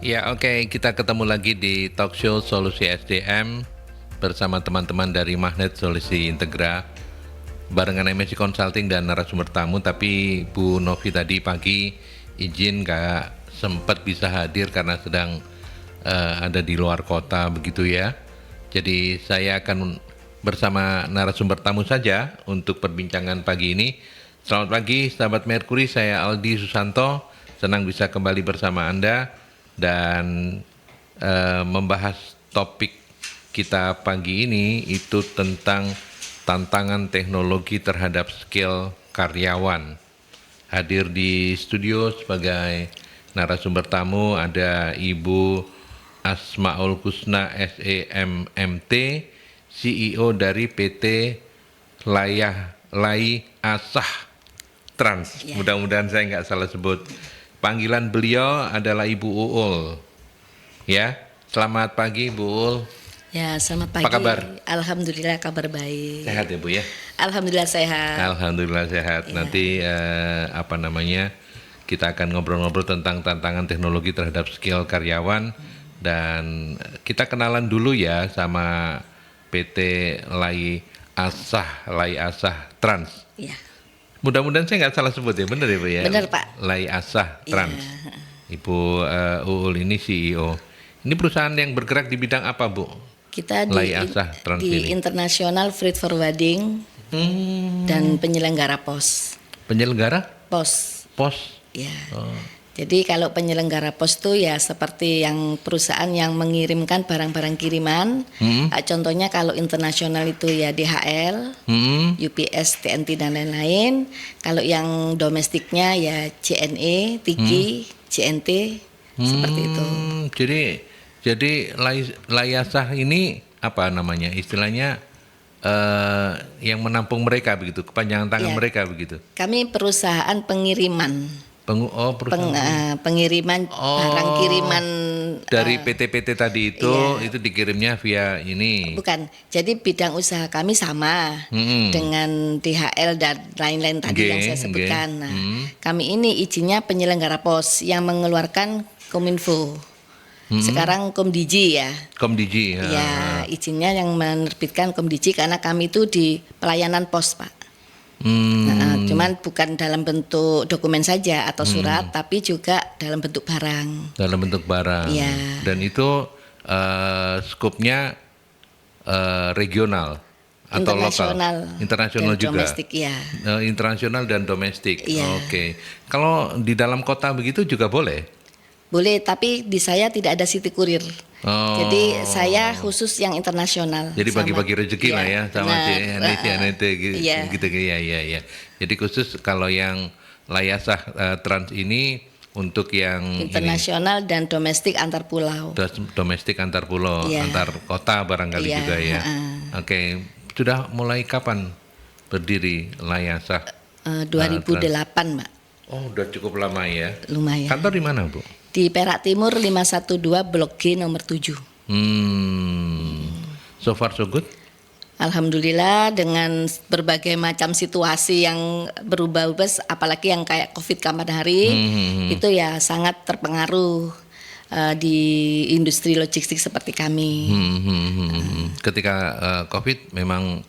Ya, oke, kita ketemu lagi di talk show Solusi SDM bersama teman-teman dari Magnet Solusi Integra barengan MSC Consulting dan narasumber tamu. Tapi Bu Novi tadi pagi izin nggak sempat bisa hadir karena sedang ada di luar kota begitu ya. Jadi saya akan bersama narasumber tamu saja untuk perbincangan pagi ini. Selamat pagi sahabat Merkuri, saya Aldi Susanto, senang bisa kembali bersama Anda dan membahas topik kita pagi ini itu tentang tantangan teknologi terhadap skill karyawan. Hadir di studio sebagai narasumber tamu ada Ibu Asmaul Husna SEMMT, CEO dari PT Lai Asah Trans. Yeah. Mudah-mudahan saya nggak salah sebut. Panggilan beliau adalah Ibu Uul. Ya, selamat pagi Bu Uul. Ya, selamat pagi. Apa kabar? Alhamdulillah kabar baik. Sehat ya Bu ya? Alhamdulillah sehat. Alhamdulillah sehat. Ya. Nanti kita akan ngobrol-ngobrol tentang tantangan teknologi terhadap skill karyawan. Dan kita kenalan dulu ya sama PT Lai Asah Trans. Ya. Mudah-mudahan saya nggak salah sebut ya, benar ya Bu ya? Benar Pak. Lai Asah Trans. Ya. Ibu Uul ini CEO. Ini perusahaan yang bergerak di bidang apa Bu? Kita Lai Asah Trans di ini. International Freight Forwarding dan penyelenggara pos. Penyelenggara? Pos. Ya. Oh. Jadi kalau penyelenggara pos itu ya seperti yang perusahaan yang mengirimkan barang-barang kiriman. Contohnya kalau internasional itu ya DHL, UPS, TNT dan lain-lain. Kalau yang domestiknya ya JNE, Tiki, JNT, seperti itu. Jadi Lai Asah ini apa namanya? Istilahnya yang menampung mereka begitu, kepanjangan tangan ya, mereka begitu. Kami perusahaan pengiriman. Pengiriman barang kiriman dari PT-PT tadi itu dikirimnya via ini. Bukan, jadi bidang usaha kami sama dengan DHL dan lain-lain tadi yang saya sebutkan. Nah, kami ini izinnya penyelenggara pos yang mengeluarkan Kominfo. Sekarang Komdigi ya. Komdigi ya. Izinnya yang menerbitkan Komdigi karena kami itu di pelayanan pos Pak. Cuman bukan dalam bentuk dokumen saja atau surat, tapi juga dalam bentuk barang. Dalam bentuk barang. Ya. Dan itu skupnya regional atau lokal. Internasional juga. Domestik ya. Internasional dan domestik. Ya. Oke. Kalau di dalam kota begitu juga boleh? Boleh, tapi di saya tidak ada city courier. Jadi saya khusus yang internasional. Jadi bagi-bagi rezeki lah ya sama CNT gitu ya. Jadi khusus kalau yang Lai Asah Trans ini untuk yang internasional dan domestik antar pulau. Domestik antar pulau, antar kota barangkali juga ya. Oke, sudah mulai kapan berdiri Lai Asah? 2008, Mbak. Oh, udah cukup lama ya. Lumayan. Kantor di mana, Bu? Di Perak Timur 512 Blok G nomor 7. So far so good? Alhamdulillah dengan berbagai macam situasi yang berubah-ubah, apalagi yang kayak Covid kemarin hari, itu ya sangat terpengaruh di industri logistik seperti kami. Ketika Covid memang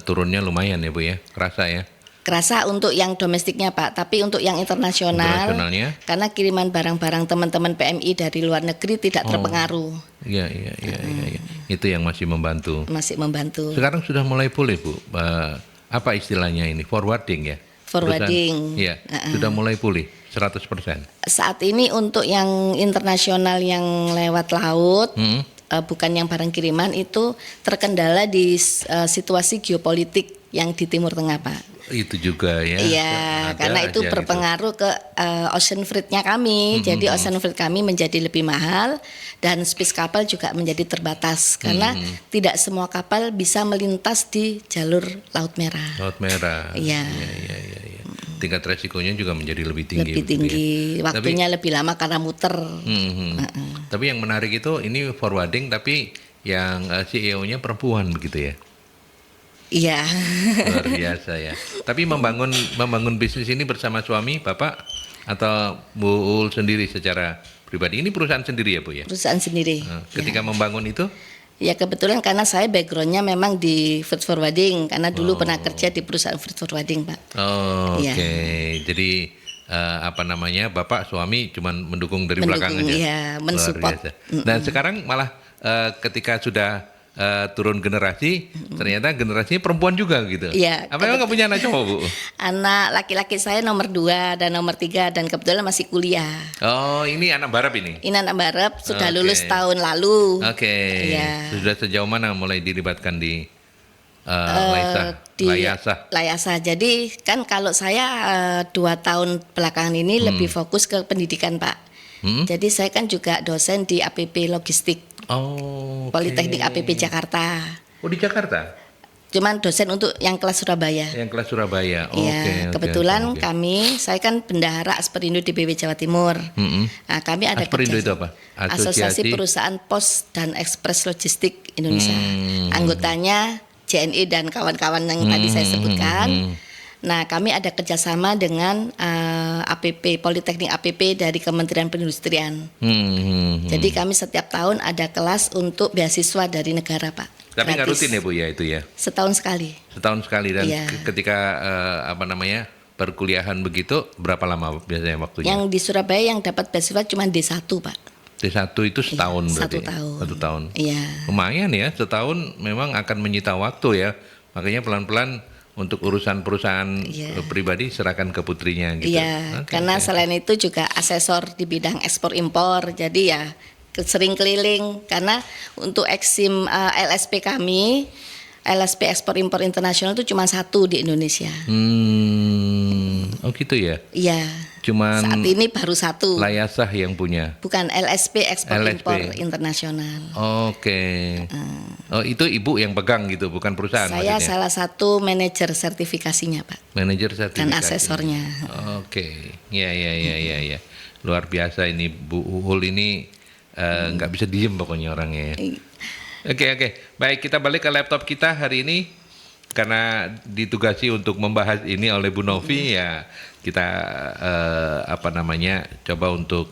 turunnya lumayan ya Bu ya, kerasa ya? Kerasa untuk yang domestiknya Pak, tapi untuk yang internasionalnya, karena kiriman barang-barang teman-teman PMI dari luar negeri tidak terpengaruh. Iya. Itu yang masih membantu. Masih membantu. Sekarang sudah mulai pulih Bu. Apa istilahnya ini? Forwarding ya? Forwarding. Iya, sudah mulai pulih 100%. Saat ini untuk yang internasional yang lewat laut, bukan yang barang kiriman, itu terkendala di situasi geopolitik yang di Timur Tengah Pak. Itu juga ya. Iya, karena itu berpengaruh ke ocean freight-nya kami. Jadi ocean freight kami menjadi lebih mahal dan space kapal juga menjadi terbatas karena tidak semua kapal bisa melintas di jalur Laut Merah. Laut Merah. Iya. Tingkat resikonya juga menjadi lebih tinggi. Lebih tinggi, ya. Waktunya lebih lama karena muter. Tapi yang menarik itu ini forwarding tapi yang CEO-nya perempuan begitu ya. Iya. Luar biasa ya. Tapi membangun bisnis ini bersama suami, Bapak, atau Bu Uul sendiri secara pribadi. Ini perusahaan sendiri ya Bu ya? Perusahaan sendiri. Ketika membangun itu? Ya kebetulan karena saya backgroundnya memang di freight forwarding, karena dulu pernah kerja di perusahaan freight forwarding, Pak. Oh, Iya. oke. Jadi Bapak suami cuman mendukung dari belakang aja. Iya, mensupport. Luar biasa. Dan sekarang malah ketika sudah turun generasi, ternyata generasinya perempuan juga gitu. Iya. Apa emang nggak punya anak cowok Bu? Anak laki-laki saya nomor 2 dan nomor 3 dan kebetulan masih kuliah. Oh, ini anak Barab ini? Ini anak Barep sudah Oke. lulus tahun lalu. Oke. Iya. Sudah sejauh mana mulai dilibatkan di Layasah? Layasah. Jadi kan kalau saya 2 tahun belakangan ini lebih fokus ke pendidikan, Pak. Jadi saya kan juga dosen di APP Logistik Oh, oke. Politeknik APP Jakarta. Oh, di Jakarta? Cuman dosen untuk yang kelas Surabaya. Yang kelas Surabaya. Iya, kebetulan saya kan bendahara Asperindo DPW Jawa Timur. Nah, kami ada Asperindo itu apa? Asosiasi Perusahaan Pos dan Ekspres Logistik Indonesia. Anggotanya JNI dan kawan-kawan yang tadi saya sebutkan. Nah, kami ada kerjasama dengan APP Politeknik APP dari Kementerian Perindustrian. Jadi kami setiap tahun ada kelas untuk beasiswa dari negara, Pak. Tapi nggak Gratis. rutin ya Bu ya itu ya? Setahun sekali. Setahun sekali dan Iya. ketika perkuliahan begitu berapa lama biasanya waktunya? Yang di Surabaya yang dapat beasiswa cuma D1, Pak. D1 itu setahun berarti? 1 tahun. 1 tahun. Iya. Lumayan ya, setahun memang akan menyita waktu ya. Makanya pelan-pelan untuk urusan perusahaan Iya. pribadi serahkan ke putrinya gitu. Iya, Oke, karena oke. selain itu juga asesor di bidang ekspor impor. Jadi ya sering keliling karena untuk Exim LSP kami, LSP ekspor impor internasional itu cuma 1 di Indonesia. Oh gitu ya. Iya. Cuman Saat ini baru 1. Layasah yang punya. Bukan LSP ekspor LSP. impor internasional. Oke. Oh itu ibu yang pegang gitu, bukan perusahaan Saya maksudnya? salah satu manajer sertifikasinya, Pak, Manajer sertifikasi. dan asesornya. Oke, ya. Luar biasa ini Bu Uul ini nggak bisa diem pokoknya orangnya. Ya. Oke. Baik, kita balik ke laptop kita hari ini karena ditugasi untuk membahas ini oleh Bu Novi ya. Kita coba untuk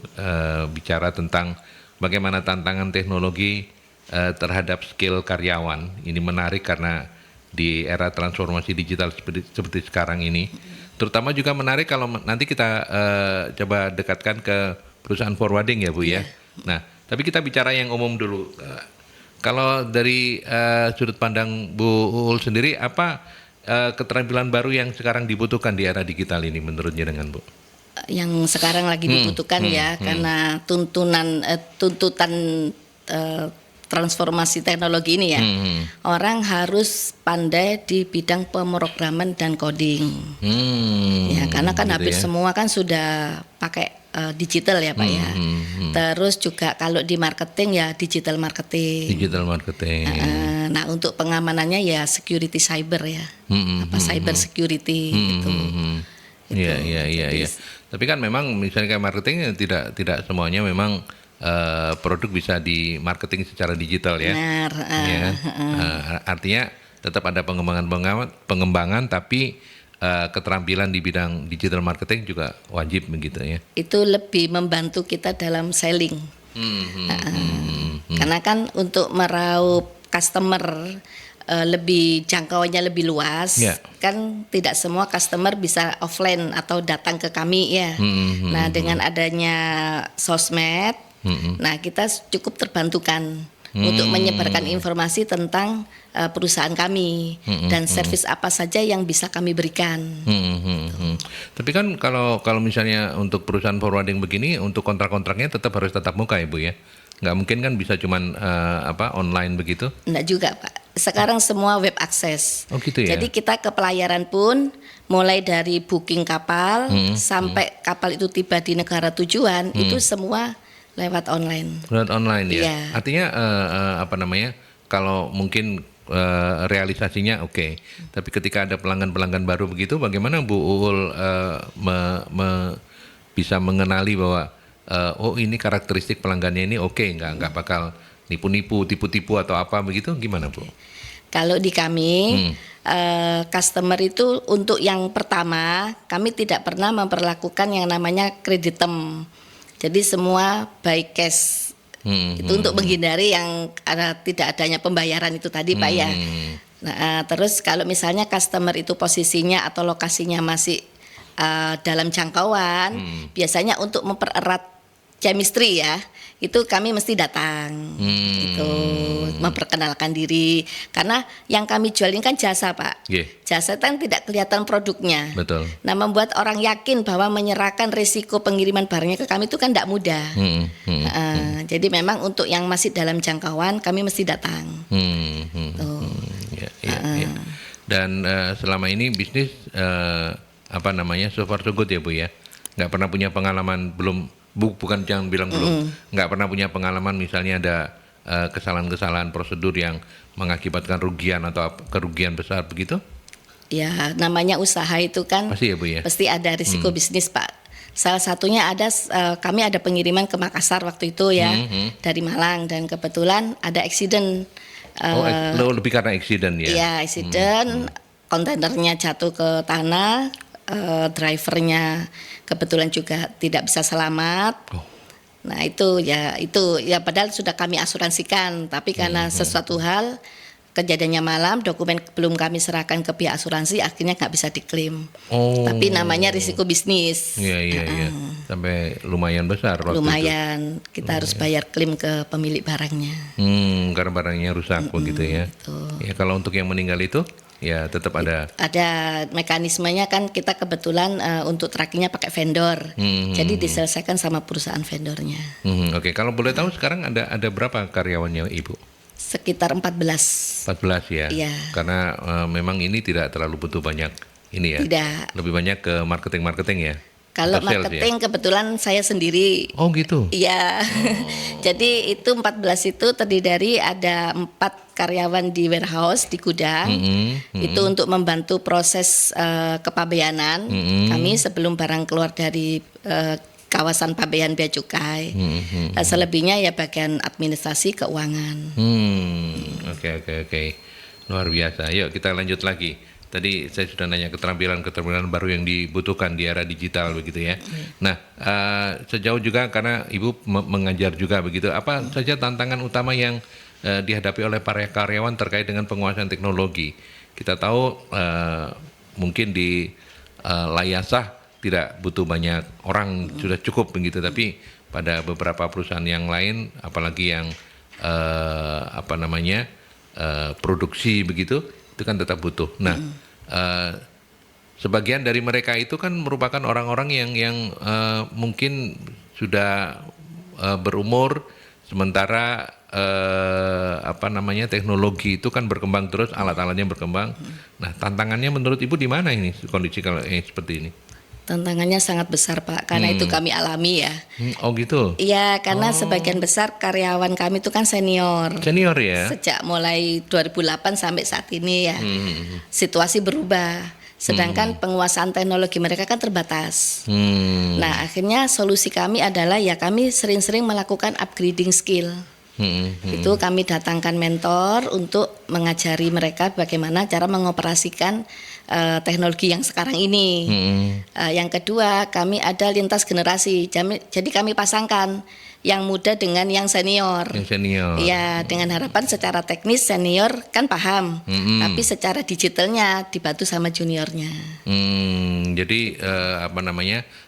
bicara tentang bagaimana tantangan teknologi terhadap skill karyawan. Ini menarik karena di era transformasi digital seperti sekarang ini, terutama juga menarik kalau nanti kita coba dekatkan ke perusahaan forwarding ya Bu ya. Nah, tapi kita bicara yang umum dulu. Kalau dari sudut pandang Bu Uul sendiri, apa keterampilan baru yang sekarang dibutuhkan di era digital ini menurut jenengan Bu? Yang sekarang lagi dibutuhkan karena tuntutan transformasi teknologi ini ya. Orang harus pandai di bidang pemrograman dan coding. Ya, karena kan gitu hampir ya. semua kan sudah pakai digital ya, Pak ya. Terus juga kalau di marketing ya digital marketing. Digital marketing. Nah, untuk pengamanannya ya security cyber ya. Cyber security gitu. Iya. Tapi kan memang misalnya kayak marketing tidak semuanya memang produk bisa di marketing secara digital ya. Benar. Ya. Artinya tetap ada pengembangan tapi keterampilan di bidang digital marketing juga wajib begitu ya. Itu lebih membantu kita dalam selling. Karena kan untuk meraup customer lebih jangkauannya lebih luas, Ya. kan tidak semua customer bisa offline atau datang ke kami ya. Nah, dengan adanya sosmed, nah kita cukup terbantukan untuk menyebarkan informasi tentang perusahaan kami dan servis apa saja yang bisa kami berikan. Tapi kan kalau misalnya untuk perusahaan forwarding begini, untuk kontrak-kontraknya tetap harus tatap muka ya Bu ya. Nggak mungkin kan bisa cuman online begitu? Enggak juga, Pak. Sekarang semua web akses. Oh gitu ya. Jadi kita ke pelayaran pun mulai dari booking kapal sampai kapal itu tiba di negara tujuan itu semua lewat online. Lewat online ya. Iya. Artinya kalau mungkin realisasinya oke. Tapi ketika ada pelanggan-pelanggan baru begitu, bagaimana Bu Uul bisa mengenali bahwa oh ini karakteristik pelanggannya ini oke, nggak bakal nipu-nipu, tipu-tipu atau apa begitu, gimana Bu? Kalau di kami customer itu untuk yang pertama kami tidak pernah memperlakukan yang namanya kreditem. Jadi semua by cash. Itu untuk menghindari yang tidak adanya pembayaran itu tadi Pak ya. Nah, terus kalau misalnya customer itu posisinya atau lokasinya masih dalam jangkauan, biasanya untuk mempererat chemistry ya, itu kami mesti datang, itu memperkenalkan diri, karena yang kami jual ini kan jasa Pak, jasa kan tidak kelihatan produknya. Betul. Nah, membuat orang yakin bahwa menyerahkan risiko pengiriman barangnya ke kami itu kan tidak mudah. Jadi memang untuk yang masih dalam jangkauan kami mesti datang. Ya. Dan selama ini bisnis so far so good ya Bu ya, nggak pernah punya pengalaman bukan jangan bilang belum, nggak pernah punya pengalaman misalnya ada kesalahan-kesalahan prosedur yang mengakibatkan rugian atau kerugian besar begitu? Ya, namanya usaha itu kan pasti ya Bu ya, pasti ada risiko bisnis Pak. Salah satunya kami ada pengiriman ke Makassar waktu itu ya, dari Malang, dan kebetulan ada accident. Lebih karena accident ya? Iya, accident, kontainernya jatuh ke tanah, drivernya kebetulan juga tidak bisa selamat. Nah itu ya padahal sudah kami asuransikan, tapi karena sesuatu hal kejadiannya malam, dokumen belum kami serahkan ke pihak asuransi, akhirnya nggak bisa diklaim. Tapi namanya risiko bisnis. Iya. Sampai lumayan besar waktu lumayan itu. Kita harus bayar klaim ke pemilik barangnya. Karena barangnya rusak begitu ya. Ya kalau untuk yang meninggal itu ya tetap ada mekanismenya kan, kita kebetulan untuk trackingnya pakai vendor, jadi diselesaikan sama perusahaan vendornya. Oke, kalau boleh tahu sekarang ada berapa karyawannya Ibu? Sekitar 14 ya? Iya. Karena memang ini tidak terlalu butuh banyak ini ya? Tidak. Lebih banyak ke marketing ya? Kalau marketing ya? Kebetulan saya sendiri. Oh gitu? Iya. Jadi itu 14 itu terdiri dari ada 4 karyawan di warehouse, di gudang. Itu untuk membantu proses kepabeanan kami sebelum barang keluar dari kawasan pabean bea cukai. Selebihnya ya bagian administrasi keuangan. Oke. Luar biasa. Yuk kita lanjut lagi. Tadi saya sudah nanya keterampilan baru yang dibutuhkan di era digital begitu ya. Nah, sejauh juga karena Ibu mengajar juga begitu, apa saja tantangan utama yang dihadapi oleh para karyawan terkait dengan penguasaan teknologi? Kita tahu mungkin di Layasah tidak butuh banyak orang, sudah cukup begitu, tapi pada beberapa perusahaan yang lain, apalagi yang produksi begitu, itu kan tetap butuh. Nah, sebagian dari mereka itu kan merupakan orang-orang yang mungkin sudah berumur, sementara teknologi itu kan berkembang terus, alat-alatnya berkembang. Nah, tantangannya menurut Ibu di mana ini kondisi kalau seperti ini? Tantangannya sangat besar Pak, karena itu kami alami ya. Oh gitu? Iya, karena sebagian besar karyawan kami itu kan senior. Senior ya? Sejak mulai 2008 sampai saat ini ya. Situasi berubah, sedangkan penguasaan teknologi mereka kan terbatas. Nah, akhirnya solusi kami adalah ya kami sering-sering melakukan upgrading skill. Itu kami datangkan mentor untuk mengajari mereka bagaimana cara mengoperasikan teknologi yang sekarang ini. Yang kedua, kami ada lintas generasi. Jadi kami pasangkan yang muda dengan yang senior. Iya, dengan harapan secara teknis senior kan paham, tapi secara digitalnya dibantu sama juniornya. Jadi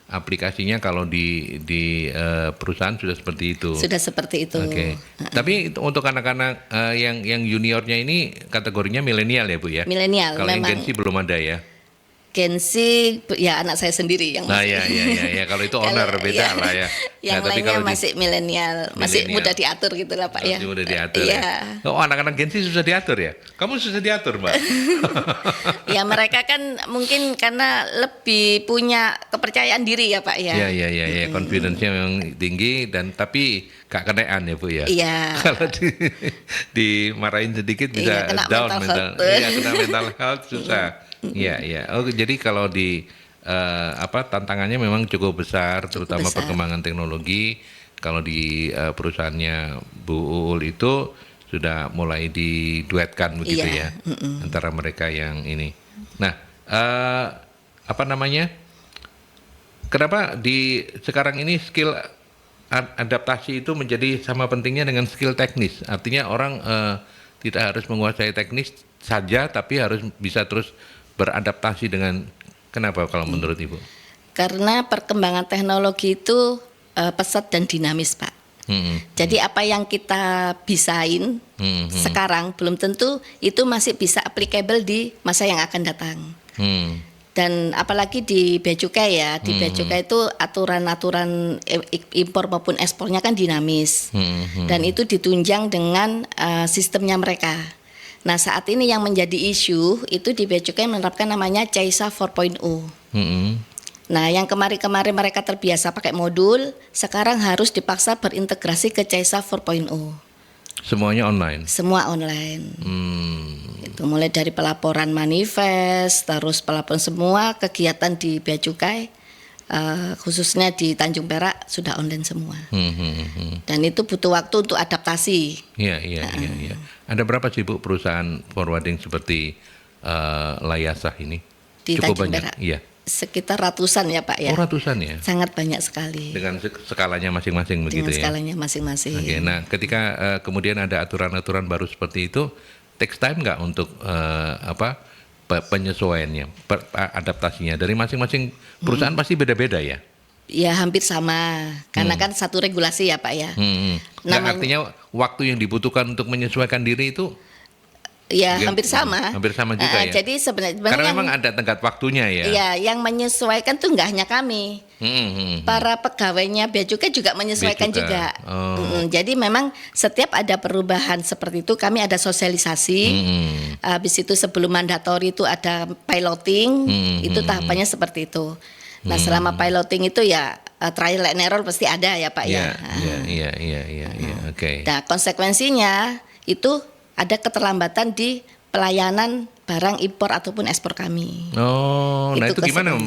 aplikasinya kalau di perusahaan sudah seperti itu. Sudah seperti itu. Oke. Tapi untuk anak-anak yang juniornya ini kategorinya milenial ya Bu ya? Milenial. Kalau yang Gen Z belum ada ya? Gen Z ya anak saya sendiri yang masih. Ya. Kalau itu owner beda lah ya. Yang lainnya masih milenial, masih mudah diatur gitu lah Pak ya. Masih mudah diatur ya. Oh, anak-anak Gen Z susah diatur ya? Kamu susah diatur Mbak? Ya mereka kan mungkin karena lebih punya kepercayaan diri ya Pak ya. Iya. Confidence-nya memang tinggi dan tapi gak kenaan ya Bu ya. Iya. Kalau dimarahin sedikit bisa kena down mental. Iya, kena mental health susah. Iya. Oh, jadi kalau di tantangannya memang cukup besar, terutama perkembangan teknologi. Kalau di perusahaannya Bu Uul itu sudah mulai diduetkan begitu ya, antara mereka yang ini. Nah, kenapa di sekarang ini skill adaptasi itu menjadi sama pentingnya dengan skill teknis. Artinya orang tidak harus menguasai teknis saja, tapi harus bisa terus beradaptasi dengan. Kenapa kalau menurut Ibu? Karena perkembangan teknologi itu pesat dan dinamis, Pak. Jadi apa yang kita bisain sekarang belum tentu itu masih bisa applicable di masa yang akan datang. Dan apalagi di bea cukai ya, di bea cukai itu aturan-aturan impor maupun ekspornya kan dinamis. Dan itu ditunjang dengan sistemnya mereka. Nah, saat ini yang menjadi isu itu di bea cukai menerapkan namanya CISA 4.0. Nah, yang kemarin-kemarin mereka terbiasa pakai modul, sekarang harus dipaksa berintegrasi ke CISA 4.0. Semuanya online? Semua online. Itu mulai dari pelaporan manifest, terus pelaporan semua kegiatan di bea cukai, khususnya di Tanjung Perak sudah online semua. Dan itu butuh waktu untuk adaptasi. Iya. Ada berapa sih Bu perusahaan forwarding seperti Layasah ini? Di Cukup Tanjung banyak. Perak. Iya. Sekitar ratusan ya Pak ya. Oh, ratusan ya? Sangat banyak sekali. Dengan skalanya masing-masing begitu Dengan ya? skalanya masing-masing. Oke, nah ketika kemudian ada aturan-aturan baru seperti itu, takes time nggak untuk penyesuaiannya, adaptasinya dari masing-masing perusahaan pasti beda-beda ya? Ya hampir sama, karena kan satu regulasi ya Pak ya. Nah, artinya waktu yang dibutuhkan untuk menyesuaikan diri itu? Ya hampir sama. Hampir sama juga ya. Jadi sebenarnya karena memang ada tenggat waktunya ya. Iya, yang menyesuaikan tuh nggak hanya kami. Para pegawainya bea cukai juga menyesuaikan juga. Jadi memang setiap ada perubahan seperti itu kami ada sosialisasi. Habis itu sebelum mandatori itu ada piloting. Itu tahapannya seperti itu. Nah, selama piloting itu ya trial and error pasti ada ya Pak ya. Iya. Oke. Nah, konsekuensinya itu ada keterlambatan di pelayanan barang impor ataupun ekspor kami. Oh, nah itu gimana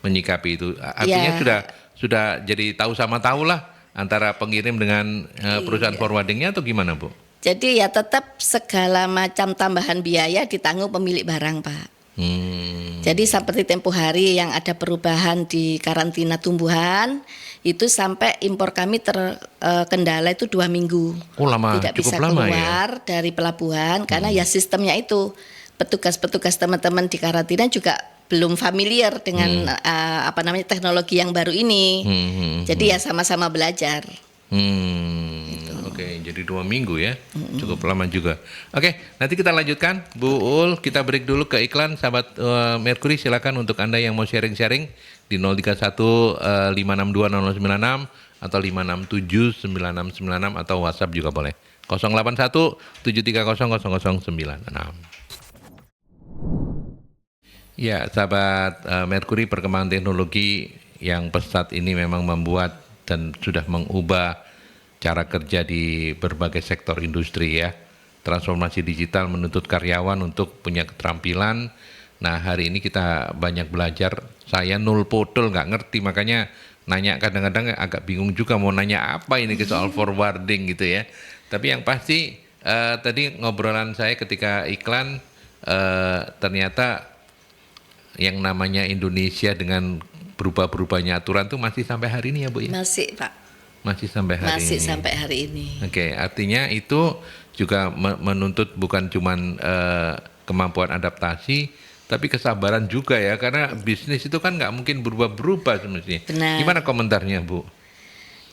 menyikapi itu? Artinya sudah jadi tahu sama tahu lah antara pengirim dengan perusahaan forwardingnya atau gimana Bu? Jadi ya tetap segala macam tambahan biaya ditanggung pemilik barang Pak. Jadi seperti tempo hari yang ada perubahan di karantina tumbuhan itu sampai impor kami terkendala itu 2 minggu. Oh lama, tidak cukup bisa lama keluar ya? Dari pelabuhan karena ya sistemnya itu petugas-petugas teman-teman di karantina juga belum familiar dengan teknologi yang baru ini. Jadi ya sama-sama belajar. Oke, jadi 2 minggu ya, cukup lama juga. Oke, nanti kita lanjutkan, Bu Ul. Kita break dulu ke iklan, sahabat Mercury. Silakan untuk Anda yang mau sharing-sharing di 031 562 0096 atau 567 9696 atau WhatsApp juga boleh. 081 730 0096. Ya, sahabat Mercury, perkembangan teknologi yang pesat ini memang membuat dan sudah mengubah cara kerja di berbagai sektor industri ya. Transformasi digital menuntut karyawan untuk punya keterampilan. Nah, hari ini kita banyak belajar. Saya nul podol, nggak ngerti, makanya nanya kadang-kadang agak bingung juga mau nanya apa ini ke soal forwarding gitu ya. Tapi yang pasti tadi ngobrolan saya ketika iklan ternyata yang namanya Indonesia dengan berubah-berubahnya aturan tuh masih sampai hari ini ya Bu ya? Masih Pak. Masih sampai hari ini. Masih sampai hari ini. Oke, artinya itu juga menuntut bukan cuman kemampuan adaptasi, tapi kesabaran juga ya, karena bisnis itu kan nggak mungkin berubah-berubah semestinya. Benar. Gimana komentarnya Bu?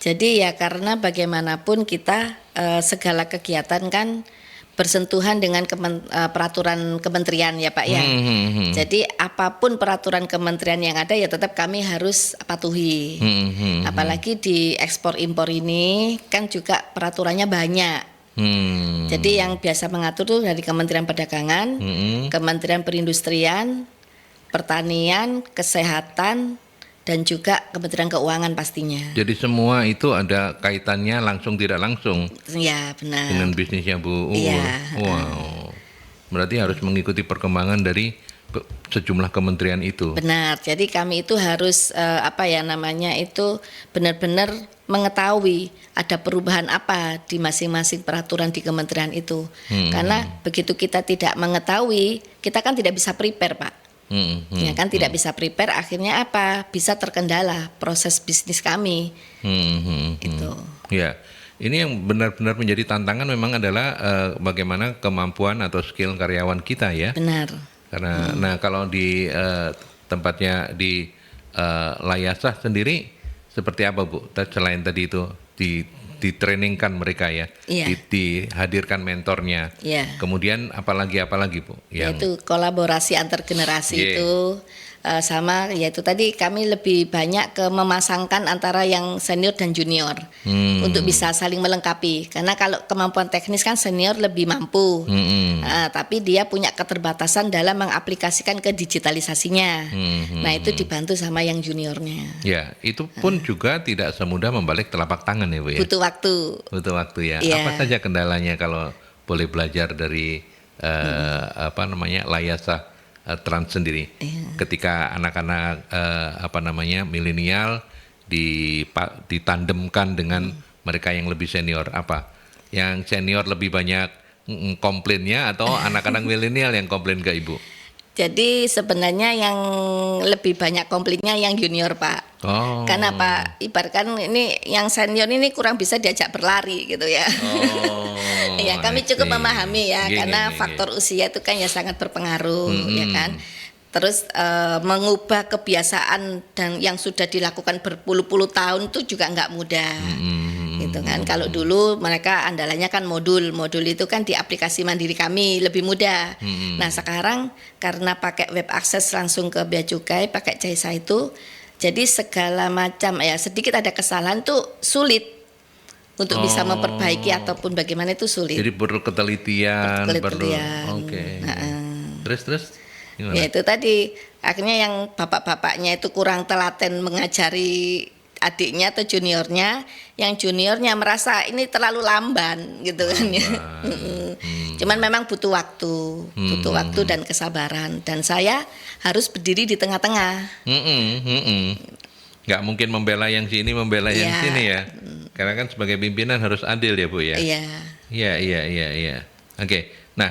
Jadi ya karena bagaimanapun kita segala kegiatan kan bersentuhan dengan peraturan kementerian ya Pak ya. Jadi apapun peraturan kementerian yang ada ya tetap kami harus patuhi. Apalagi di ekspor impor ini kan juga peraturannya banyak. Jadi yang biasa mengatur tuh dari Kementerian Perdagangan, Kementerian Perindustrian, Pertanian, Kesehatan, dan juga Kementerian Keuangan pastinya. Jadi semua itu ada kaitannya langsung tidak langsung. Ya benar. Dengan bisnisnya Bu Ul. Iya. Wow. Berarti harus mengikuti perkembangan dari sejumlah kementerian itu. Benar. Jadi kami itu harus itu benar-benar mengetahui ada perubahan apa di masing-masing peraturan di kementerian itu. Karena begitu kita tidak mengetahui, kita kan tidak bisa prepare, Pak. Ya kan tidak bisa prepare, akhirnya apa? Bisa terkendala proses bisnis kami. Itu. Ya, ini yang benar-benar menjadi tantangan memang adalah bagaimana kemampuan atau skill karyawan kita ya. Benar. Karena, nah kalau di tempatnya di Layasah sendiri seperti apa Bu? Selain tadi itu ditrainingkan mereka ya, Iya. dihadirkan mentornya. Iya. Kemudian apalagi Bu? Yaitu kolaborasi antar generasi Yeah. itu sama, yaitu tadi kami lebih banyak ke memasangkan antara yang senior dan junior untuk bisa saling melengkapi. Karena kalau kemampuan teknis kan senior lebih mampu, tapi dia punya keterbatasan dalam mengaplikasikan ke digitalisasinya. Nah itu dibantu sama yang juniornya. Ya, itu pun juga tidak semudah membalik telapak tangan ya Bu ya. Butuh waktu. Butuh waktu ya. Iya. Apa saja kendalanya kalau boleh belajar dari Layasah Trans sendiri? Ketika anak-anak milenial ditandemkan dengan mereka yang lebih senior, apa? Yang senior lebih banyak komplainnya atau anak-anak milenial yang komplain ke Ibu? Jadi sebenarnya yang lebih banyak komplainnya yang junior Pak. Oh. Karena Pak, ibaratkan ini yang senior ini kurang bisa diajak berlari gitu ya. Oh. Ya kami cukup memahami ya, karena Gini. faktor usia itu kan ya sangat berpengaruh ya kan. Terus mengubah kebiasaan dan yang sudah dilakukan berpuluh-puluh tahun itu juga nggak mudah. Gitu kan. Kalau dulu mereka andalannya kan modul itu kan di aplikasi mandiri kami lebih mudah. Nah sekarang karena pakai web akses langsung ke Bea Cukai, pakai Jaisa itu, jadi segala macam ya sedikit ada kesalahan tuh sulit untuk bisa memperbaiki ataupun bagaimana itu sulit. Jadi perlu ketelitian. Oke. Terus gimana? Ya itu tadi akhirnya yang bapak-bapaknya itu kurang telaten mengajari adiknya atau juniornya, yang juniornya merasa ini terlalu lamban gitu kan ya. Cuman memang butuh waktu dan kesabaran, dan saya harus berdiri di tengah-tengah. Nggak mungkin membela yang sini, membela yang sini ya. Karena kan sebagai pimpinan harus adil ya Bu ya. Iya. Oke. Nah,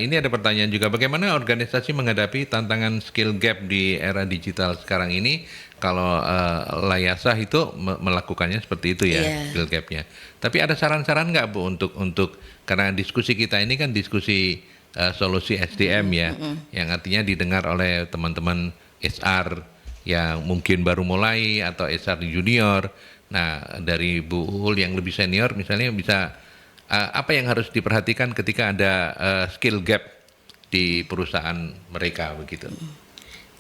ini ada pertanyaan juga, bagaimana organisasi menghadapi tantangan skill gap di era digital sekarang ini? Kalau Layasah itu melakukannya seperti itu ya, skill gapnya. Tapi ada saran-saran nggak Bu untuk karena diskusi kita ini kan diskusi solusi SDM ya, yang artinya didengar oleh teman-teman HR yang mungkin baru mulai atau HR junior. Nah, dari Bu Uul yang lebih senior misalnya bisa apa yang harus diperhatikan ketika ada skill gap di perusahaan mereka begitu?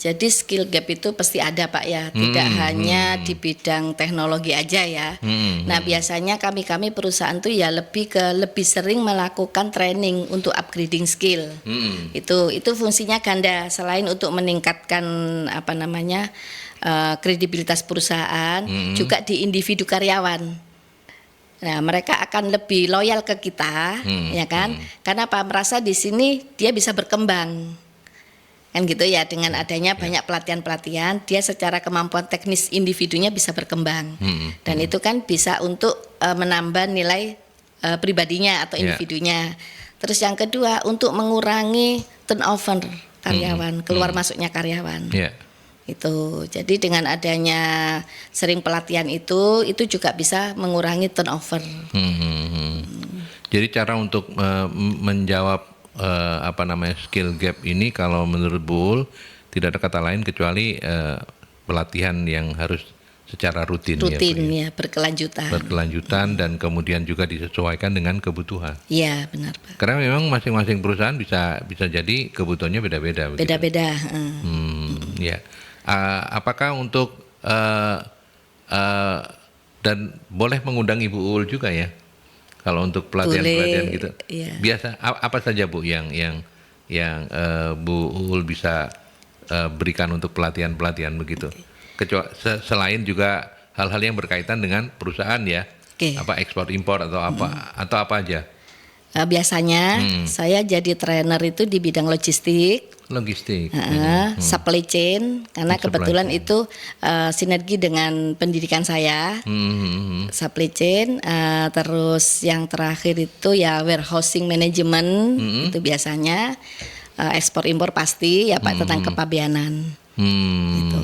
Jadi skill gap itu pasti ada Pak ya, tidak hanya di bidang teknologi aja ya. Nah biasanya kami perusahaan tuh ya lebih sering melakukan training untuk upgrading skill. Itu fungsinya ganda, selain untuk meningkatkan kredibilitas perusahaan, juga di individu karyawan. Nah, mereka akan lebih loyal ke kita, ya kan? Karena apa? Merasa di sini dia bisa berkembang, kan gitu ya. Dengan adanya banyak pelatihan-pelatihan, dia secara kemampuan teknis individunya bisa berkembang, dan itu kan bisa untuk menambah nilai pribadinya atau individunya. Terus yang kedua untuk mengurangi turnover karyawan, keluar masuknya karyawan. Itu. Jadi dengan adanya sering pelatihan itu juga bisa mengurangi turnover. Jadi cara untuk menjawab skill gap ini kalau menurut Bu Uul tidak ada kata lain kecuali pelatihan yang harus secara rutin ya, berkelanjutan dan kemudian juga disesuaikan dengan kebutuhan. Iya, benar Pak. Karena memang masing-masing perusahaan bisa jadi kebutuhannya beda-beda. Beda-beda. Ya. Apakah untuk dan boleh mengundang Ibu Uul juga ya kalau untuk pelatihan gitu. Iya. Biasa apa saja Bu yang Bu Uul bisa berikan untuk pelatihan begitu. Kecuali selain juga hal-hal yang berkaitan dengan perusahaan ya. Apa ekspor impor atau apa aja. Biasanya saya jadi trainer itu di bidang logistik, supply chain, karena kebetulan itu sinergi dengan pendidikan saya, supply chain, terus yang terakhir itu ya warehousing management, itu biasanya ekspor impor pasti ya Pak, tentang kepabeanan. Gitu.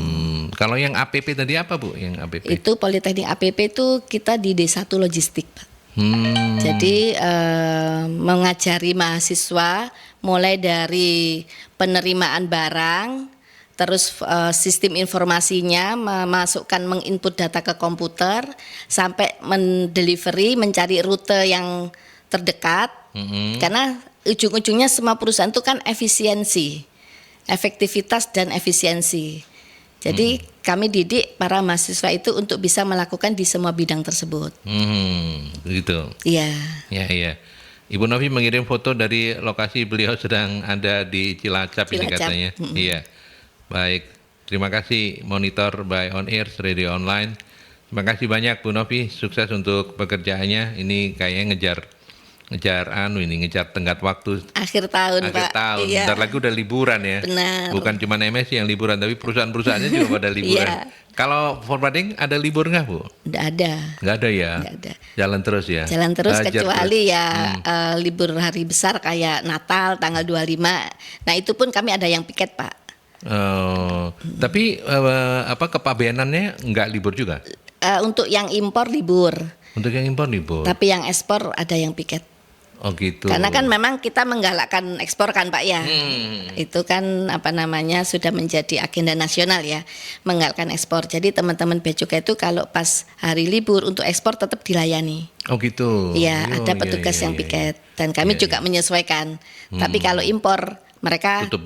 Kalau yang APP tadi apa Bu? Yang APP? Itu Politeknik APP itu kita di D1 logistik Pak. Jadi mengajari mahasiswa mulai dari penerimaan barang, terus sistem informasinya, memasukkan menginput data ke komputer, sampai mendelivery, mencari rute yang terdekat. Karena ujung-ujungnya semua perusahaan itu kan efisiensi, efektivitas dan efisiensi. Jadi kami didik para mahasiswa itu untuk bisa melakukan di semua bidang tersebut. Begitu. Iya. Iya. Ibu Novi mengirim foto dari lokasi beliau sedang ada di Cilacap ini katanya. Iya. Baik. Terima kasih Monitor by On Air Radio Online. Terima kasih banyak Bu Novi. Sukses untuk pekerjaannya. Ini kayaknya ngejar tenggat waktu Akhir tahun Pak. Iya. Bentar lagi udah liburan ya. Benar. Bukan cuma MSI yang liburan, tapi perusahaan-perusahaannya juga pada liburan. Iya. Kalau forwarding ada libur nggak Bu? Nggak ada. Nggak ada ya? Nggak ada. Jalan terus ya? Jalan terus Ajar kecuali terus. ya libur hari besar kayak Natal tanggal 25. Nah itu pun kami ada yang piket Pak. Tapi kepabeanannya nggak libur juga? Untuk yang impor libur. Untuk yang impor libur? Tapi yang ekspor ada yang piket. Oh gitu. Karena kan memang kita menggalakkan ekspor kan Pak ya. Itu kan sudah menjadi agenda nasional ya, menggalakkan ekspor. Jadi teman-teman Bea Cukai itu kalau pas hari libur untuk ekspor tetap dilayani. Oh gitu. Iya, ada petugas yang piket dan kami juga menyesuaikan. Tapi kalau impor mereka tutup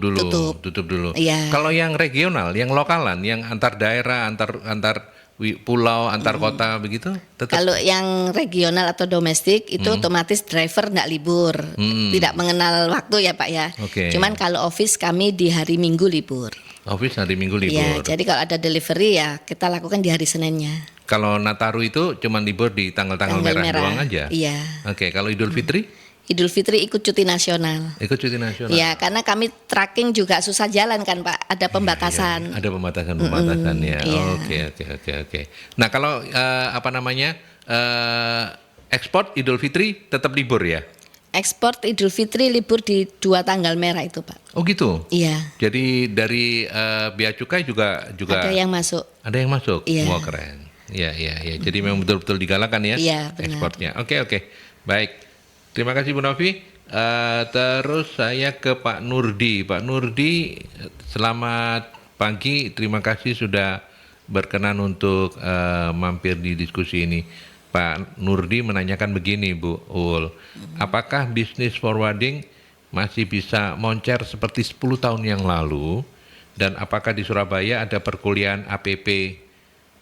dulu. Iya. Kalau yang regional, yang lokalan, yang antar daerah, antar pulau, antar kota begitu, tetap. Kalau yang regional atau domestik itu otomatis driver nggak libur, tidak mengenal waktu ya Pak ya. Okay. Cuman kalau office kami di hari Minggu libur. Office hari Minggu libur. Ya, jadi kalau ada delivery ya kita lakukan di hari Seninnya. Kalau Nataru itu cuma libur di tanggal-tanggal merah doang aja. Iya. Oke, kalau Idul Fitri? Idul Fitri ikut cuti nasional. Ikut cuti nasional. Ya, karena kami tracking juga susah jalan kan Pak, ada pembatasan. Ada pembatasan ya. Iya. Oke. Nah, kalau ekspor Idul Fitri tetap libur ya? Ekspor Idul Fitri libur di 2 tanggal merah itu Pak. Oh gitu. Iya. Jadi dari Bea Cukai juga ada yang masuk. Ada yang masuk. Iya. Wah keren. Iya. Jadi memang betul-betul digalakan ya. Iya, benar. Ekspornya. Oke. Baik. Terima kasih Bu Novi. Terus saya ke Pak Nurdi. Pak Nurdi, selamat pagi. Terima kasih sudah berkenan untuk mampir di diskusi ini. Pak Nurdi menanyakan begini Bu Ul, apakah bisnis forwarding masih bisa moncer seperti 10 tahun yang lalu? Dan apakah di Surabaya ada perkuliahan APP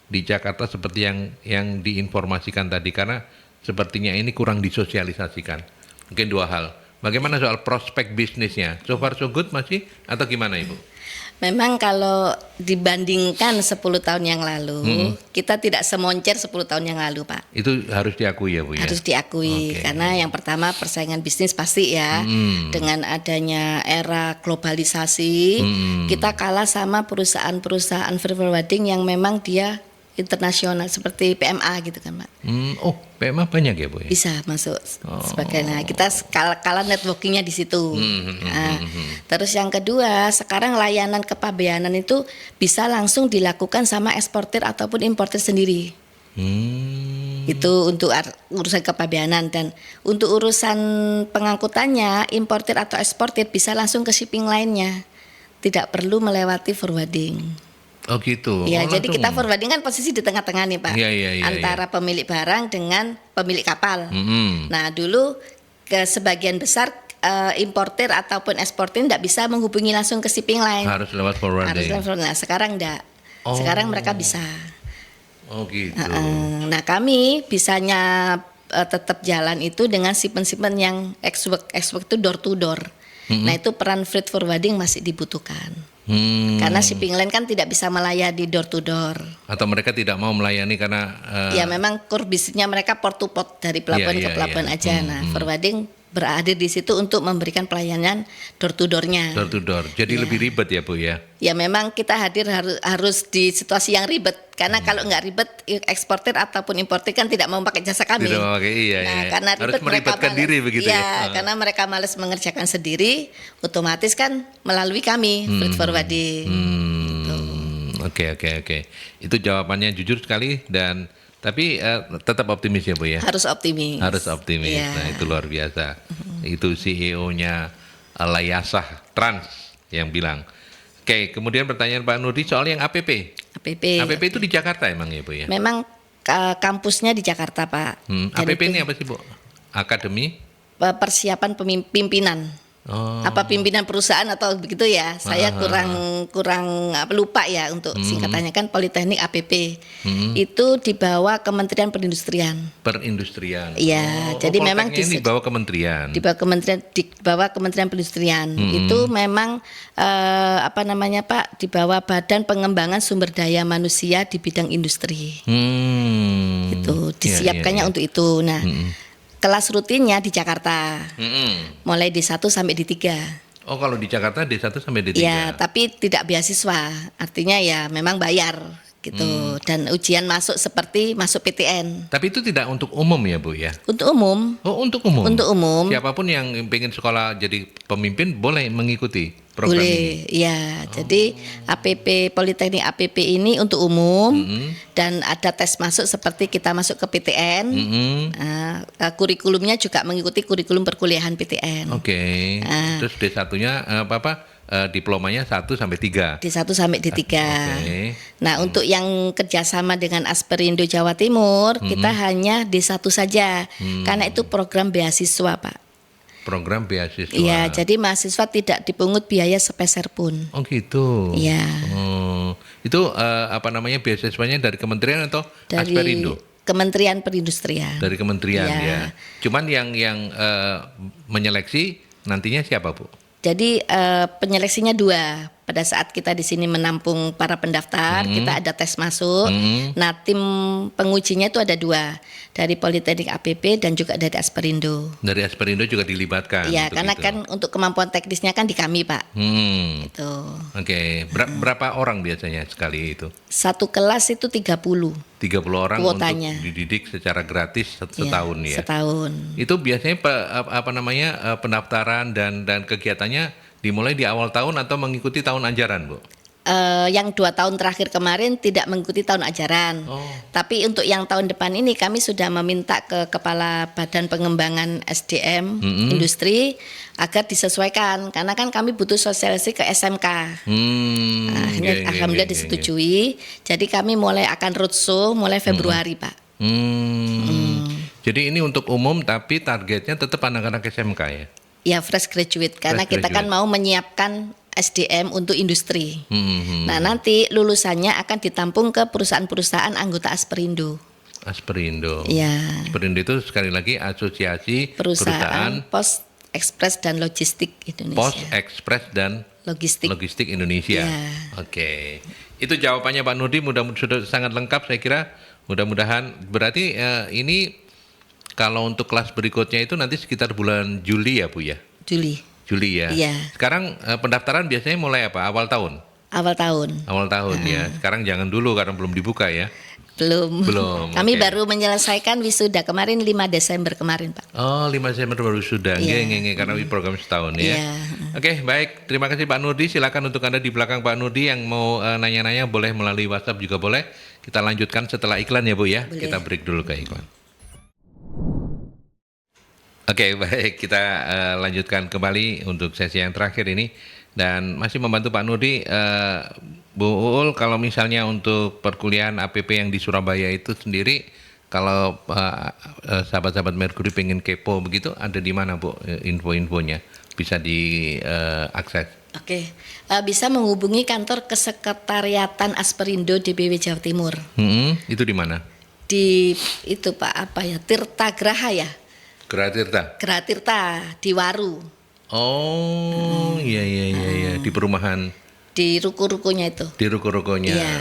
di Jakarta seperti yang diinformasikan tadi? Karena sepertinya ini kurang disosialisasikan. Mungkin 2 hal. Bagaimana soal prospek bisnisnya? So far so good masih atau gimana Ibu? Memang kalau dibandingkan 10 tahun yang lalu, kita tidak semoncer 10 tahun yang lalu Pak. Itu harus diakui ya Bu ya? Harus diakui, karena yang pertama persaingan bisnis pasti ya. Dengan adanya era globalisasi, kita kalah sama perusahaan-perusahaan free forwarding yang memang dia internasional seperti PMA gitu kan Pak. Oh PMA banyak ya Bu ya? Bisa masuk sebagai, nah kita kalah networkingnya di situ. Terus yang kedua, sekarang layanan kepabeanan itu bisa langsung dilakukan sama eksportir ataupun importir sendiri. Itu untuk urusan kepabeanan, dan untuk urusan pengangkutannya importir atau eksportir bisa langsung ke shipping lainnya, tidak perlu melewati forwarding. Oh gitu. Ya, jadi kita forwarding kan posisi di tengah-tengah nih Pak, antara pemilik barang dengan pemilik kapal. Nah dulu sebagian besar importir ataupun eksportir tidak bisa menghubungi langsung ke shipping line. Harus lewat forwarding. Nah sekarang enggak. Sekarang mereka bisa. Oh gitu. Nah kami bisanya tetap jalan itu dengan shipment yang export itu door to door. Nah itu peran freight forwarding masih dibutuhkan. Karena shipping line kan tidak bisa melayani door to door. Atau mereka tidak mau melayani karena ya memang core bisnisnya mereka port to port dari pelabuhan ke pelabuhan aja. Nah forwarding berada di situ untuk memberikan pelayanan door to door-nya. Door to door. Jadi lebih ribet ya Bu ya. Ya memang kita hadir harus di situasi yang ribet karena kalau nggak ribet eksportir ataupun importir kan tidak mau pakai jasa kami. Tidak mau pakai, iya. Karena Harus ribet mereka melibatkan malas. diri begitu ya. Karena mereka malas mengerjakan sendiri, otomatis kan melalui kami freight forwarding. Oke. Itu jawabannya jujur sekali dan tapi tetap optimis ya Bu ya. Harus optimis. Harus optimis. Ya. Nah, itu luar biasa. Itu CEO-nya Layasah Trans yang bilang. Oke, kemudian pertanyaan Pak Nurdi soal yang APP. APP itu di Jakarta emang ya Bu ya? Memang kampusnya di Jakarta Pak. APP ini apa sih Bu? Akademi? Persiapan pimpinan. Apa pimpinan perusahaan atau begitu ya? Saya kurang lupa ya untuk singkatannya kan Politeknik APP. Itu di bawah Kementerian Perindustrian. Perindustrian. Iya, jadi memang di bawah kementerian. Di bawah Kementerian Perindustrian. Itu memang Pak, di bawah Badan Pengembangan Sumber Daya Manusia di bidang industri. Itu disiapkannya untuk itu. Nah, kelas rutinnya di Jakarta, mulai D1 sampai D3. Oh, kalau di Jakarta D1 sampai D3. Ya, tapi tidak beasiswa, artinya ya memang bayar gitu. Dan ujian masuk seperti masuk PTN. Tapi itu tidak untuk umum ya Bu ya? Untuk umum. Oh, untuk umum. Untuk umum. Siapapun yang ingin sekolah jadi pemimpin boleh mengikuti program boleh, ini. ya. Jadi APP Politeknik APP ini untuk umum dan ada tes masuk seperti kita masuk ke PTN. Kurikulumnya juga mengikuti kurikulum perkuliahan PTN. Oke. Terus D1-nya diplomanya 1 sampai 3. D1 sampai D3. Okay. Nah, untuk yang kerjasama dengan Asperindo Jawa Timur, kita hanya D1 saja. Karena itu program beasiswa, Pak. Program beasiswa. Iya, jadi mahasiswa tidak dipungut biaya sepeser pun. Oh gitu. Iya. Itu beasiswanya dari kementerian atau dari Asperindo? Kementerian Perindustrian. Dari kementerian ya. Cuman yang menyeleksi nantinya siapa Bu? Jadi penyeleksinya 2. Pada saat kita di sini menampung para pendaftar, kita ada tes masuk. Nah, tim pengujinya itu ada 2, dari Politeknik APP dan juga dari Asperindo. Dari Asperindo juga dilibatkan. Iya, karena itu. kan untuk kemampuan teknisnya kan di kami, Pak. Gitu. Oke. Berapa orang biasanya sekali itu? Satu kelas itu 30. 30 orang kuotanya. Untuk dididik secara gratis setahun ya. Setahun. Itu biasanya pendaftaran dan kegiatannya dimulai di awal tahun atau mengikuti tahun ajaran, Bu? Yang 2 tahun terakhir kemarin tidak mengikuti tahun ajaran. Tapi untuk yang tahun depan ini kami sudah meminta ke Kepala Badan Pengembangan SDM Industri agar disesuaikan karena kan kami butuh sosialisasi ke SMK. Alhamdulillah disetujui. Jadi kami mulai akan roadshow mulai Februari, Pak. Jadi ini untuk umum tapi targetnya tetap anak-anak SMK ya? Ya, fresh graduate karena kita kan mau menyiapkan SDM untuk industri. Nah, nanti lulusannya akan ditampung ke perusahaan-perusahaan anggota Asperindo. Asperindo. Ya. Asperindo itu sekali lagi asosiasi perusahaan Pos Ekspres dan Logistik Indonesia. Pos Ekspres dan Logistik Indonesia. Ya. Oke. Itu jawabannya Pak Nurdi, sudah sangat lengkap saya kira. Mudah-mudahan berarti ini kalau untuk kelas berikutnya itu nanti sekitar bulan Juli ya Bu ya? Juli ya? Iya. Sekarang pendaftaran biasanya mulai apa? Awal tahun? Awal tahun ya. Sekarang jangan dulu karena belum dibuka ya? Belum. Kami okay. baru menyelesaikan wisuda kemarin 5 Desember kemarin, Pak. Oh, 5 Desember baru sudah. Karena program setahun ya. Oke, baik. Terima kasih Pak Nurdi. Silakan untuk Anda di belakang Pak Nurdi yang mau nanya-nanya boleh melalui WhatsApp juga boleh. Kita lanjutkan setelah iklan ya Bu ya. Boleh. Kita break dulu ke iklan. Oke, baik. Kita lanjutkan kembali untuk sesi yang terakhir ini. Dan masih membantu Pak Nurdi, Bu Uul, kalau misalnya untuk perkuliahan APP yang di Surabaya itu sendiri, kalau sahabat-sahabat Mercury pengen kepo begitu, ada di mana Bu info-infonya? Bisa diakses? Oke, bisa menghubungi kantor kesekretariatan Asperindo DBW Jawa Timur. Itu di mana? Di itu Pak, Tirta Graha ya? Geratirta di Waru. Oh, iya, di perumahan. Di ruko-rukonya itu. Di ruko-rukonya. Iya.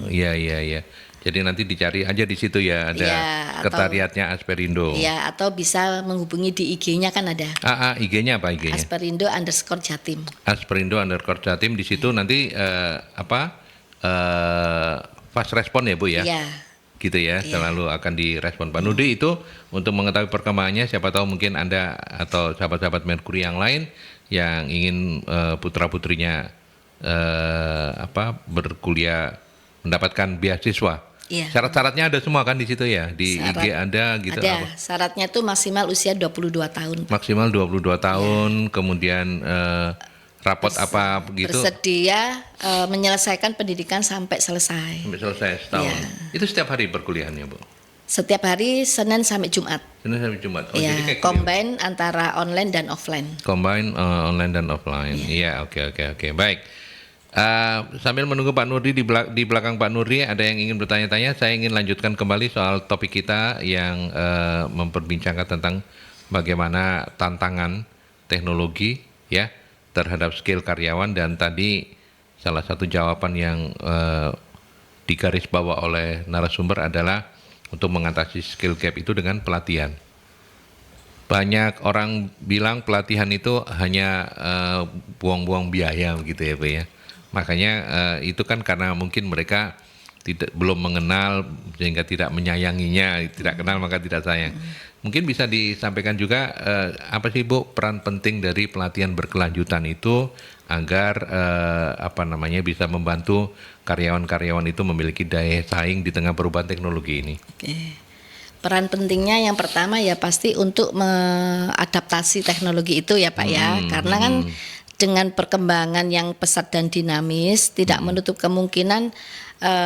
Iya, iya, iya. Jadi nanti dicari aja di situ ya, ada Iya, sekretariatnya Asperindo. Iya, atau bisa menghubungi di IG-nya kan ada. IG-nya apa IG-nya? Asperindo_Jatim. Asperindo_Jatim, di situ nanti fast respon ya Bu ya? Iya. Gitu ya, selalu akan direspon. Pak Nudi itu untuk mengetahui perkembangannya, siapa tahu mungkin Anda atau sahabat-sahabat Merkuri yang lain yang ingin putra-putrinya berkuliah mendapatkan beasiswa. Iya. Syarat-syaratnya ada semua kan di situ ya, di IG ada gitu. Ada, syaratnya tuh maksimal usia 22 tahun. Maksimal 22 tahun, kemudian rapot apa begitu. Bersedia menyelesaikan pendidikan sampai selesai. Sampai selesai setahun. Itu setiap hari perkuliahannya, Bu? Setiap hari Senin sampai Jumat. Senin sampai Jumat. Iya, jadi kayak combine antara online dan offline. Combine online dan offline. Iya, oke. Baik. Sambil menunggu Pak Nurdi di belakang Pak Nurdi ada yang ingin bertanya-tanya, saya ingin lanjutkan kembali soal topik kita yang memperbincangkan tentang bagaimana tantangan teknologi ya terhadap skill karyawan, dan tadi salah satu jawaban yang digarisbawahi oleh narasumber adalah untuk mengatasi skill gap itu dengan pelatihan. Banyak orang bilang pelatihan itu hanya buang-buang biaya gitu ya Pak ya. Makanya itu kan karena mungkin mereka belum mengenal sehingga tidak menyayanginya, tidak kenal maka tidak sayang. Mungkin bisa disampaikan juga apa sih Bu peran penting dari pelatihan berkelanjutan itu agar bisa membantu karyawan-karyawan itu memiliki daya saing di tengah perubahan teknologi ini. Oke. Peran pentingnya yang pertama ya pasti untuk mengadaptasi teknologi itu ya Pak ya, karena kan dengan perkembangan yang pesat dan dinamis tidak menutup kemungkinan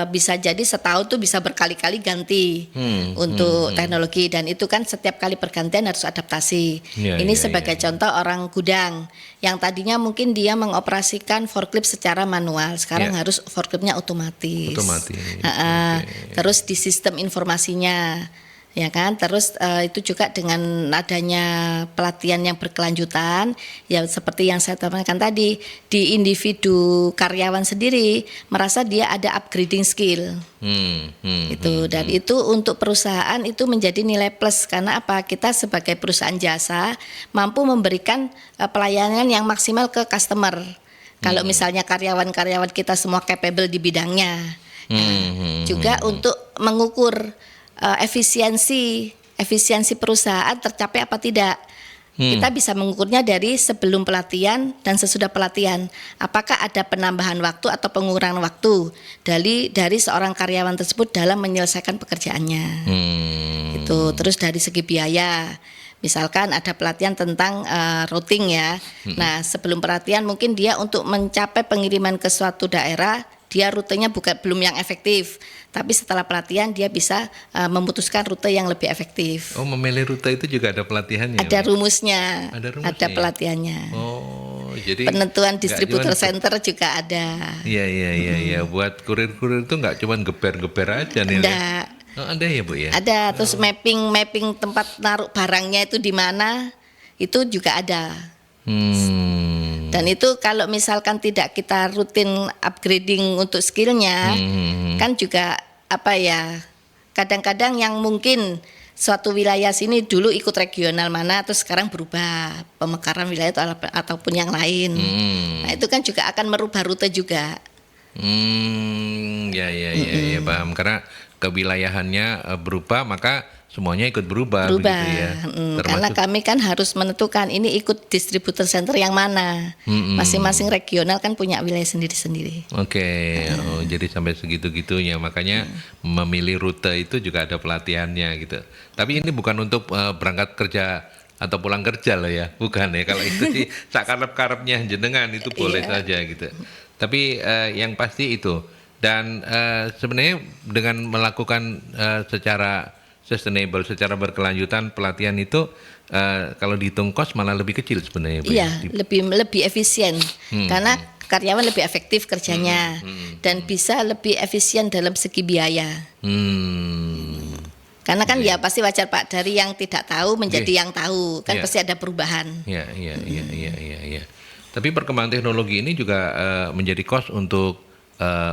bisa jadi setahun tuh bisa berkali-kali ganti untuk teknologi, dan itu kan setiap kali pergantian harus adaptasi. Ini sebagai contoh orang gudang yang tadinya mungkin dia mengoperasikan forklift secara manual, sekarang harus forkliftnya otomatis. Terus di sistem informasinya ya kan, terus itu juga dengan adanya pelatihan yang berkelanjutan ya seperti yang saya sampaikan tadi, di individu karyawan sendiri merasa dia ada upgrading skill dan itu untuk perusahaan itu menjadi nilai plus, karena apa, kita sebagai perusahaan jasa mampu memberikan pelayanan yang maksimal ke customer. Kalau misalnya karyawan-karyawan kita semua capable di bidangnya, juga untuk mengukur efisiensi perusahaan tercapai apa tidak. Kita bisa mengukurnya dari sebelum pelatihan dan sesudah pelatihan. Apakah ada penambahan waktu atau pengurangan waktu dari seorang karyawan tersebut dalam menyelesaikan pekerjaannya. Itu terus dari segi biaya. Misalkan ada pelatihan tentang routing ya. Nah, sebelum pelatihan mungkin dia untuk mencapai pengiriman ke suatu daerah, dia rutenya belum yang efektif, tapi setelah pelatihan dia bisa memutuskan rute yang lebih efektif. Oh, memilih rute itu juga ada pelatihannya? Ada rumusnya, ada pelatihannya. Oh, jadi penentuan distributor center juga ada. Iya. Buat kurir-kurir itu nggak cuma geber-geber aja nih. Ada ya Bu ya? Ada, terus mapping tempat naruh barangnya itu di mana, itu juga ada. Dan itu kalau misalkan tidak kita rutin upgrading untuk skillnya, kan juga kadang-kadang yang mungkin suatu wilayah sini dulu ikut regional mana, terus sekarang berubah pemekaran wilayah itu ataupun yang lain. Nah itu kan juga akan merubah rute juga. Ya paham, karena kewilayahannya berubah maka semuanya ikut berubah. Begitu ya. Karena kami kan harus menentukan ini ikut distributor center yang mana. Masing-masing regional kan punya wilayah sendiri-sendiri. Oke. Jadi sampai segitu-gitunya, makanya memilih rute itu juga ada pelatihannya gitu. Tapi ini bukan untuk berangkat kerja atau pulang kerja loh ya, bukan ya. Kalau itu sih sakarep-karepnya jenengan itu boleh saja gitu. Tapi yang pasti itu, dan sebenarnya dengan melakukan secara sustainable, secara berkelanjutan pelatihan itu kalau dihitung kos malah lebih kecil sebenarnya. Iya, lebih efisien karena karyawan lebih efektif kerjanya dan bisa lebih efisien dalam segi biaya. Karena kan ya pasti wajar Pak, dari yang tidak tahu menjadi yang tahu kan pasti ada perubahan. Iya. Tapi perkembangan teknologi ini juga menjadi kos untuk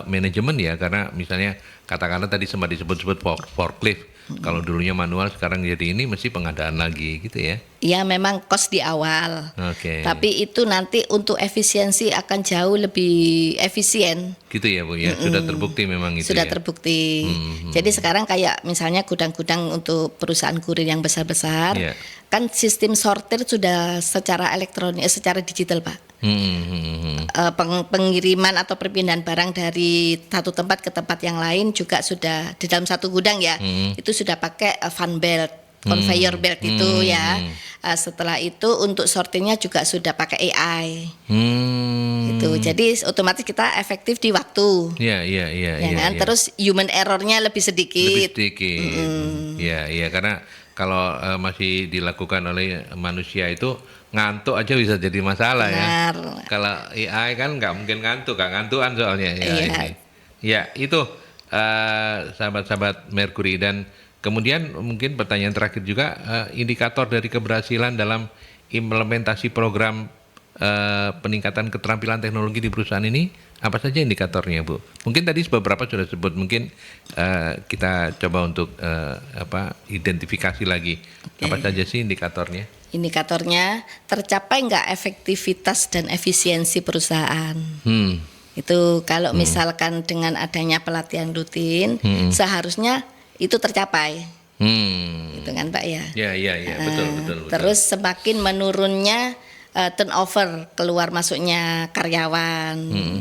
manajemen ya, karena misalnya katakanlah tadi sempat disebut-sebut forklift. Kalau dulunya manual, sekarang jadi ini mesti pengadaan lagi gitu ya. Ya memang cost di awal. Oke. Tapi itu nanti untuk efisiensi akan jauh lebih efisien. Gitu ya Bu ya, sudah terbukti memang itu Sudah ya. terbukti. Jadi sekarang kayak misalnya gudang-gudang untuk perusahaan kurir yang besar-besar, Iya. kan sistem sortir sudah secara elektronik, secara digital Pak. Pengiriman atau perpindahan barang dari satu tempat ke tempat yang lain juga sudah di dalam satu gudang ya, itu sudah pakai fan belt, conveyor belt itu ya. Setelah itu untuk sortirnya juga sudah pakai AI. Gitu. Jadi otomatis kita efektif di waktu. Iya. Ya kan? Terus human errornya lebih sedikit. Lebih sedikit. Iya, karena kalau masih dilakukan oleh manusia itu ngantuk aja bisa jadi masalah Benar. ya. Kalau AI kan nggak mungkin ngantukan soalnya ya. Iya. Ini. Ya itu sahabat-sahabat Mercury, dan kemudian mungkin pertanyaan terakhir juga, indikator dari keberhasilan dalam implementasi program peningkatan keterampilan teknologi di perusahaan ini apa saja indikatornya Bu? Mungkin tadi beberapa sudah sebut, mungkin kita coba untuk identifikasi lagi apa saja sih indikatornya? Indikatornya tercapai nggak efektivitas dan efisiensi perusahaan. Itu kalau misalkan dengan adanya pelatihan rutin, seharusnya itu tercapai. Itu kan Pak ya. Ya, betul. Terus semakin menurunnya turnover keluar masuknya karyawan,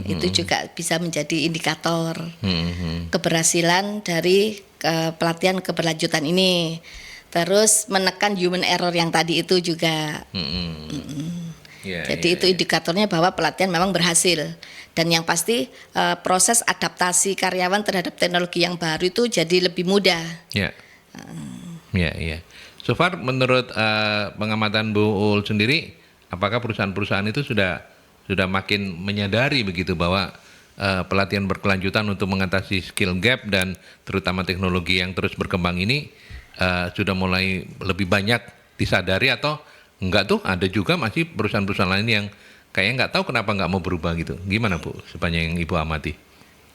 itu juga bisa menjadi indikator keberhasilan dari pelatihan keberlanjutan ini. Terus menekan human error yang tadi itu juga. Jadi itu indikatornya bahwa pelatihan memang berhasil. Dan yang pasti proses adaptasi karyawan terhadap teknologi yang baru itu jadi lebih mudah. Ya. So far menurut pengamatan Bu Ul sendiri, apakah perusahaan-perusahaan itu sudah makin menyadari begitu bahwa pelatihan berkelanjutan untuk mengatasi skill gap dan terutama teknologi yang terus berkembang ini sudah mulai lebih banyak disadari, atau enggak tuh ada juga masih perusahaan-perusahaan lain yang kayaknya nggak tahu kenapa nggak mau berubah gitu. Gimana Bu, sepanjang yang Ibu amati?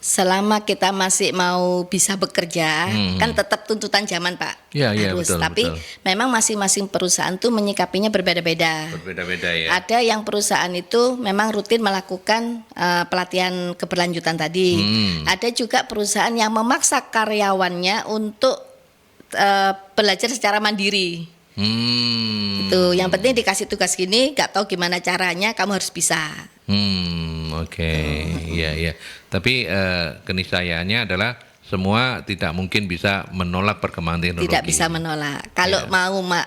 Selama kita masih mau bisa bekerja, kan tetap tuntutan zaman Pak. Iya, harus. betul. Tapi memang masing-masing perusahaan tuh menyikapinya berbeda-beda. Berbeda-beda ya. Ada yang perusahaan itu memang rutin melakukan pelatihan keberlanjutan tadi. Ada juga perusahaan yang memaksa karyawannya untuk belajar secara mandiri. Itu yang penting dikasih tugas gini, nggak tahu gimana caranya, kamu harus bisa. Oke. Iya. Tapi keniscayaannya adalah semua tidak mungkin bisa menolak perkembangan teknologi. Tidak bisa menolak. Kalau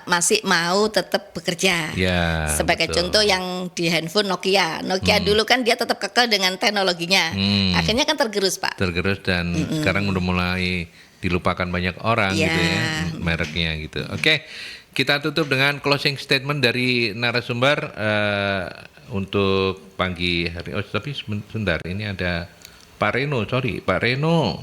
masih mau tetap bekerja. Ya, sebagai betul. contoh yang di handphone Nokia dulu kan dia tetap kekeh dengan teknologinya. Akhirnya kan tergerus Pak. Tergerus dan sekarang udah mulai dilupakan banyak orang gitu ya, mereknya gitu. Oke, kita tutup dengan closing statement dari narasumber untuk pagi hari. Oh, tapi sebentar, ini ada Pak Reno, Pak Reno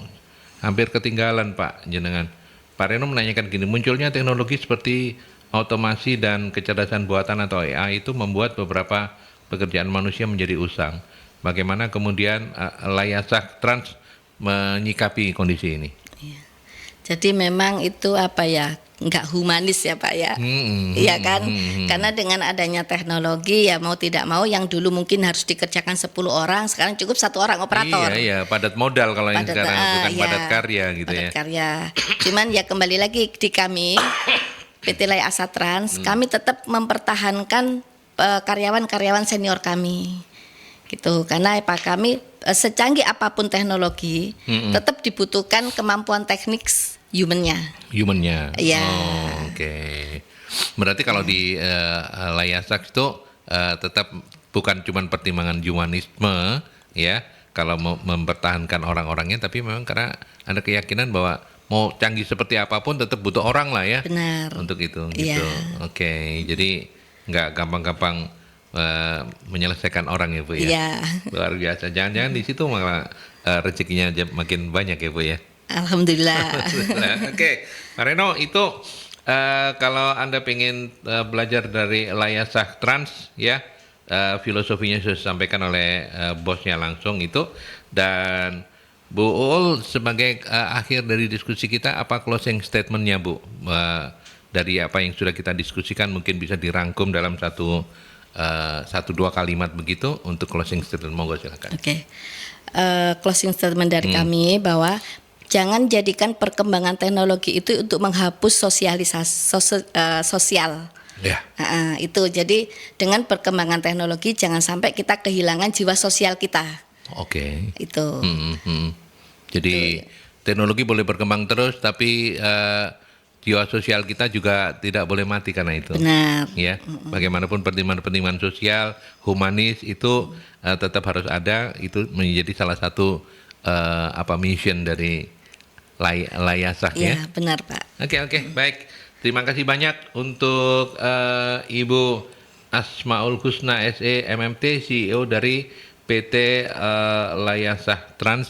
hampir ketinggalan Pak jenengan. Pak Reno menanyakan gini, munculnya teknologi seperti otomasi dan kecerdasan buatan atau AI itu membuat beberapa pekerjaan manusia menjadi usang. Bagaimana kemudian Layasak Trans menyikapi kondisi ini? Jadi memang itu nggak humanis ya Pak ya. Iya kan? Karena dengan adanya teknologi ya mau tidak mau yang dulu mungkin harus dikerjakan 10 orang, sekarang cukup 1 orang operator. Iya, padat modal kalau yang sekarang, bukan padat karya gitu padat ya. Karya. Cuman ya kembali lagi di kami PT Layasa Trans, kami tetap mempertahankan karyawan-karyawan senior kami. Gitu. Karena kami secanggih apapun teknologi tetap dibutuhkan kemampuan teknik humannya. Iya. Oke. Berarti kalau di Layasak itu tetap bukan cuma pertimbangan humanisme ya, kalau mempertahankan orang-orangnya, tapi memang karena ada keyakinan bahwa mau canggih seperti apapun tetap butuh orang lah ya. Benar. Untuk itu Iya. gitu. Oke. Jadi nggak gampang-gampang menyelesaikan orang ya Bu ya. Iya. Luar biasa. Jangan-jangan di situ malah rezekinya makin banyak ya Bu ya. Alhamdulillah. Oke, Pak Reno, itu kalau Anda pengen belajar dari Layasak Trans ya, filosofinya sudah disampaikan oleh bosnya langsung itu, Dan Bu Uul sebagai akhir dari diskusi kita, apa closing statement-nya Bu? Dari apa yang sudah kita diskusikan mungkin bisa dirangkum dalam satu dua kalimat begitu untuk closing statement. Monggo silakan. Oke. Closing statement dari kami bahwa jangan jadikan perkembangan teknologi itu untuk menghapus sosial. Ya. Itu jadi dengan perkembangan teknologi jangan sampai kita kehilangan jiwa sosial kita. Oke. Itu. Jadi teknologi boleh berkembang terus, tapi jiwa sosial kita juga tidak boleh mati karena itu. Benar. Ya, bagaimanapun pertimbangan-pertimbangan sosial, humanis itu tetap harus ada. Itu menjadi salah satu mission dari Layasah ya. Iya, benar Pak. Oke, baik. Terima kasih banyak untuk Ibu Asmaul Husna SE MMT, CEO dari PT Layasah Trans.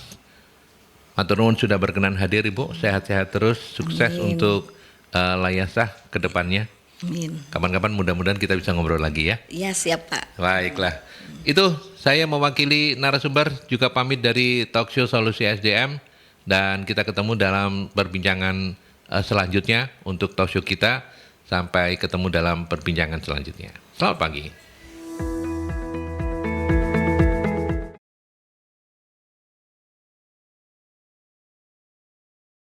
Matur nuwun sudah berkenan hadir Ibu. Sehat-sehat terus, sukses untuk Layasah ke depannya. Amin. Kapan-kapan mudah-mudahan kita bisa ngobrol lagi ya. Iya, siap Pak. Baiklah. Itu saya mewakili narasumber juga pamit dari Talkshow Solusi SDM, dan kita ketemu dalam perbincangan selanjutnya untuk talkshow kita. Sampai ketemu dalam perbincangan selanjutnya. Selamat pagi.